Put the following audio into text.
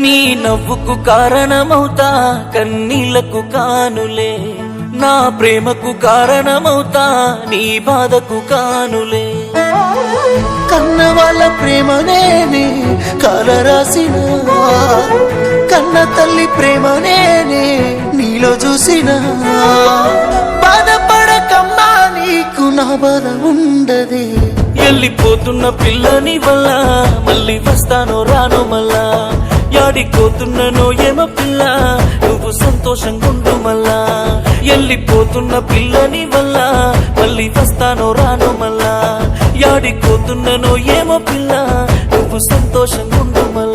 నీ నవ్వుకు కారణమవుతా కన్నీళ్లకు కానులే, నా ప్రేమకు కారణమవుతా నీ బాధకు కానులే. కన్న వాళ్ళ ప్రేమనేనే కాలరాసిన, కన్న తల్లి ప్రేమనేనే నీలో చూసిన. బాధపడకమ్మా నీకు నా బాధ ఉండదే. వెళ్ళిపోతున్న పిల్లని వల్ల మళ్ళీ వస్తానో రాను మళ్ళా, యాడిపోతున్ననో ఏమో పిల్ల నువ్వు సంతోషంగా ఉండు మళ్ళా. వెళ్ళిపోతున్న పిల్లని వల్ల మళ్ళీ వస్తానో రాను మళ్ళా, యాడిపోతున్ననో ఏమో పిల్ల నువ్వు సంతోషంగా ఉండు మళ్ళా.